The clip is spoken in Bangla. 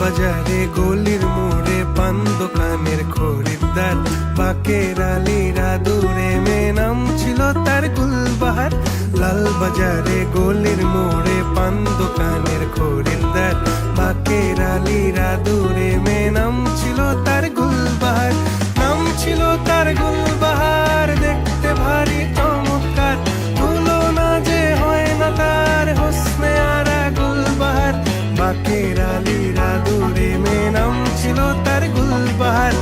বাজারে গলির মোড়ে পান দোকানের খরিদ্দার, বাকের আলীরা দূরে মেয়ে নাম ছিল তার গুলবাহার। লাল বাজারে গলির মোড়ে পান দোকানের খরিদ্দার, বাকের আলীরা দূরে মেয়ে নাম ছিল তার গুলবাহার। নাম ছিল তার গুলবাহার, দেখতে ভারী চমৎকার, তুলনা যে হয় না তার হোসনে আরা গুলবাহার। বাকের আলীরা দূরে মেয়ে নাম ছিল তার গুলবাহার।